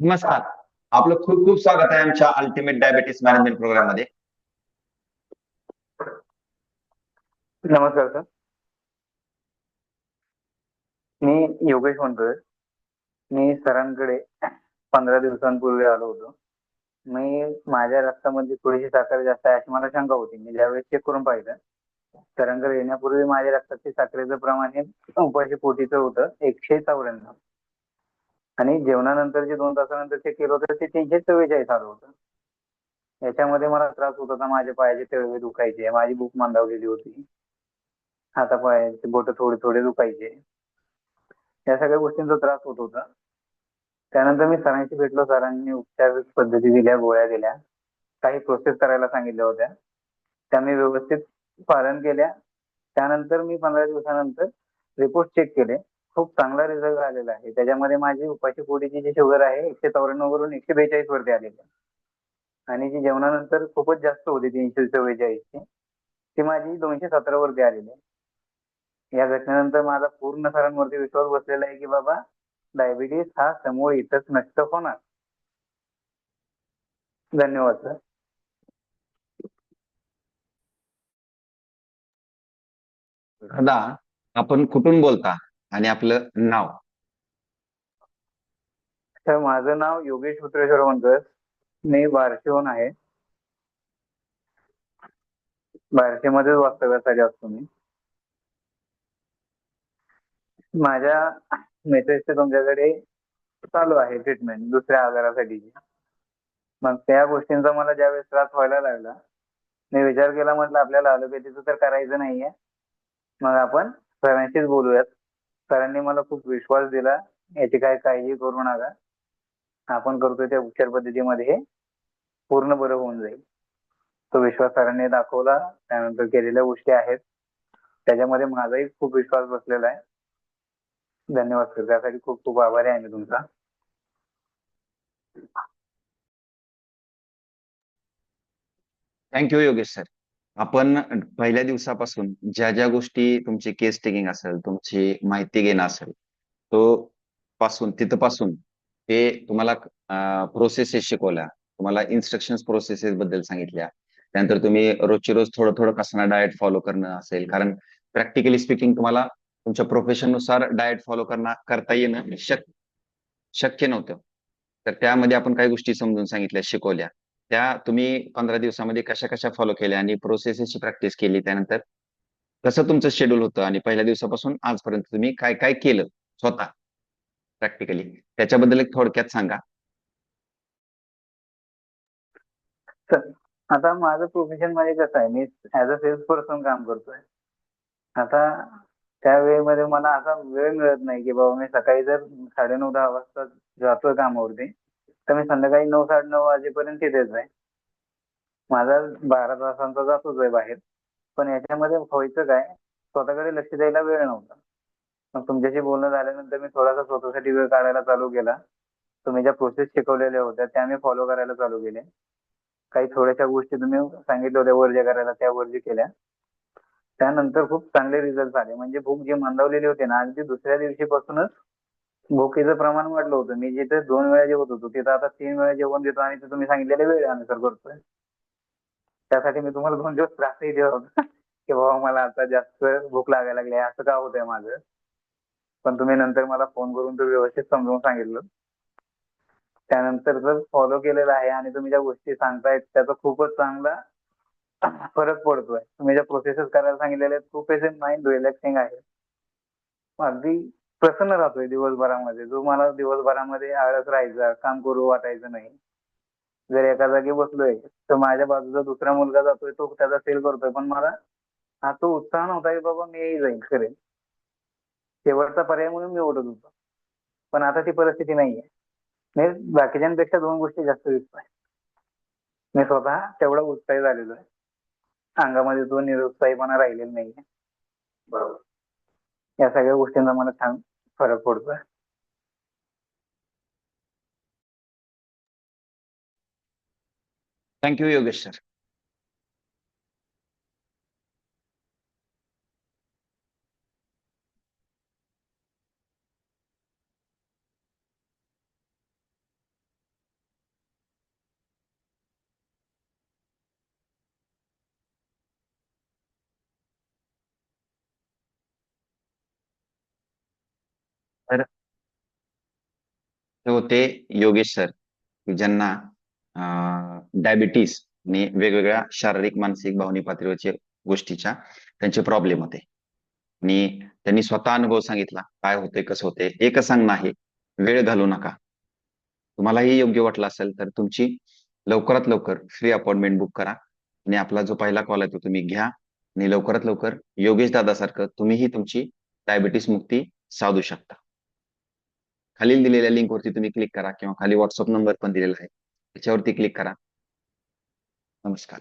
नमस्कार. आपलं खूप खूप स्वागत आहे आमच्या अल्टिमेट डायबिटीस मॅनेजमेंट प्रोग्राम मध्ये. नमस्कार सर. मी योगेश म्हणतोय. मी सरांकडे 15 दिवसांपूर्वी आलो होतो. मी माझ्या रक्तामध्ये थोडीशी साखर जास्त आहे अशी मला शंका होती. मी ज्यावेळेस चेक करून पाहिलं, सरांकडे येण्यापूर्वी माझ्या रक्ताचे साखरेचं प्रमाण हे उपाशी पोटीचं होतं 194, आणि जेवणानंतर 2 तासानंतर चेक केलं होतं ते 344 आलं होतं. याच्यामध्ये मला त्रास होत होता. माझ्या पायाचे तळवे दुखायचे, माझी भूक मंदावलेली होती, हातापायाचे बोट थोडे थोडे दुखायचे. या सगळ्या गोष्टींचा त्रास होत होता. त्यानंतर मी सरांशी भेटलो. सरांनी उपचार पद्धती दिल्या, गोळ्या दिल्या, काही प्रोसेस करायला सांगितल्या होत्या. त्या मी व्यवस्थित पालन केल्या. त्यानंतर मी 15 दिवसानंतर रिपोर्ट चेक केले. खूप चांगला रिझल्ट आलेला आहे. त्याच्यामध्ये माझी उपाशी पोटीची जी शुगर आहे 194 वरून 142 वरती आलेली आहे, आणि जी जेवणानंतर खूपच जास्त होती 344ची, ती माझी 217 वरती आलेली आहे. या घटनेनंतर माझा पूर्ण सरांवरती विश्वास बसलेला आहे की बाबा, डायबिटीस हा समूळ इथंच नष्ट होणार. धन्यवाद सर. दादा, आपण कुठून बोलता आणि आपलं नाव? सर, माझं नाव योगेश पुत्रेश्वर म्हणतोय. मी बार्शीहून आहे. बार्शीमध्येच वास्तव्यासाठी असतो मी. माझ्या मिसेसचे तुमच्याकडे चालू आहे ट्रीटमेंट दुसऱ्या आजारासाठीची. मग त्या गोष्टींचा मला ज्यावेळेस त्रास व्हायला लागला, मी विचार केला, म्हटलं आपल्याला ॲलोपॅथीचं तर करायचं नाहीये, मग आपण सरांशीच बोलूयात. सरांनी मला खूप विश्वास दिला, याची काही काळजी करू नका, आपण करतोय त्या उपचार पद्धतीमध्ये हे पूर्ण बरं होऊन जाईल. तो विश्वास सरांनी दाखवला. त्यानंतर केलेल्या गोष्टी आहेत, त्याच्यामध्ये माझाही खूप विश्वास बसलेला आहे. धन्यवाद सर, त्यासाठी खूप खूप आभारी आहे मी तुमचा. Thank you Yogesh sir. आपण पहिल्या दिवसापासून ज्या ज्या गोष्टी, तुमची केस टेकिंग असेल, तुमची माहिती घेणं असेल, तो तिथपासून ते तुम्हाला प्रोसेसेस शिकवल्या, तुम्हाला इन्स्ट्रक्शन प्रोसेसेस बद्दल सांगितल्या. त्यानंतर तुम्ही रोजची रोज थोडं थोडं कसं डाएट फॉलो करणं असेल, कारण प्रॅक्टिकली स्पीकिंग तुम्हाला तुमच्या प्रोफेशन नुसार डाएट फॉलो करता येणं शक्य नव्हतं. तर त्यामध्ये आपण काही गोष्टी समजून सांगितल्या, शिकवल्या. त्या तुम्ही 15 दिवसामध्ये कशा कशा फॉलो केल्या आणि प्रोसेसची प्रॅक्टिस केली. त्यानंतर कसं तुमचं शेड्यूल होतं आणि पहिल्या दिवसापासून आजपर्यंत तुम्ही काय काय केलं स्वतः प्रॅक्टिकली, त्याच्याबद्दल एक थोडक्यात सांगा. सर, आता माझं प्रोफेशन मध्ये कसं आहे, मी ऍज अ सेल्स पर्सन काम करतोय. आता त्या वेळेमध्ये मला असा वेळ मिळत नाही की बाबा, मी सकाळी जर 9:30-10 वाजता जातोय कामावरती, तर मी संध्याकाळी 9-9:30 वाजेपर्यंत तिथेच आहे. माझा 12 तासांचा जातोच आहे बाहेर. पण याच्यामध्ये व्हायचं काय, स्वतःकडे लक्ष द्यायला वेळ नव्हता. मग तुमच्याशी बोलणं झाल्यानंतर मी थोडासा स्वतःसाठी वेळ काढायला चालू केला. तुम्ही ज्या प्रोसेस शिकवलेल्या होत्या त्या मी फॉलो करायला चालू केले. काही थोड्याशा गोष्टी तुम्ही सांगितल्या होत्या वर्ज्य करायला, त्या वर्ज्य केल्या. त्यानंतर खूप चांगले रिझल्ट आले. म्हणजे भूक जी मंदावलेली होती ना, अगदी दुसऱ्या दिवशीपासूनच भुकेचं प्रमाण वाढलं होतं. मी जिथे 2 वेळा जेवत होतो तिथं आता 3 वेळा जेवण देतो, आणि ते तुम्ही सांगितलेल्या वेळेनुसार करतोय. त्यासाठी मी तुम्हाला 2 दिवस त्रासही दिला होता की बाबा, मला आता जास्त भूक लागायला लागली आहे, असं का होतंय माझं. पण तुम्ही नंतर मला फोन करून तो व्यवस्थित समजावून सांगितलं. त्यानंतर जर फॉलो केलेलं आहे आणि तुम्ही ज्या गोष्टी सांगतायत त्याचा खूपच चांगला फरक पडतोय. तुम्ही ज्या प्रोसेसेस करायला सांगितलेल्या आहेत, खूप असे माइंड रिलॅक्सिंग आहे. अगदी प्रसन्न राहतोय दिवसभरामध्ये. जो मला दिवसभरामध्ये आळस राहायचा, काम करू वाटायचं नाही, जर एका जागी बसलोय तर माझ्या बाजूचा दुसरा मुलगा जातोय, तो त्याचा सेल करतोय, पण मला हा तो उत्साह नव्हता की बाबा मी जाईल करेल. शेवटचा पर्याय म्हणून मी ओढत होतो. पण आता ती परिस्थिती नाहीये. मी बाकीच्यांपेक्षा 2 गोष्टी जास्त विकतोय. मी स्वतः तेवढा उत्साही झालेलो आहे. अंगामध्ये तो निरुत्साहीपणा राहिलेला नाहीये. बरोबर. या सगळ्या गोष्टींचा मला छान फरक पडतोय. Thank you Yogesh sir. ते होते योगेश सर, ज्यांना डायबिटीस आणि वेगवेगळ्या शारीरिक मानसिक भावनिक पातळीवरच्या गोष्टीच्या त्यांचे प्रॉब्लेम होते. आणि त्यांनी स्वतः अनुभव सांगितला काय होते कसं होते. एकच सांगणं आहे, वेळ घालू नका. तुम्हालाही योग्य वाटलं असेल तर तुमची लवकरात लवकर फ्री अपॉइंटमेंट बुक करा आणि आपला जो पहिला कॉल आहे तो तुम्ही घ्या आणि लवकरात लवकर योगेश दादा सारखं तुम्हीही तुमची डायबिटीस मुक्ती साधू शकता. खालील दिलेल्या लिंकवरती तुम्ही क्लिक करा किंवा खाली व्हॉट्सअप नंबर पण दिलेला आहे त्याच्यावरती क्लिक करा. नमस्कार.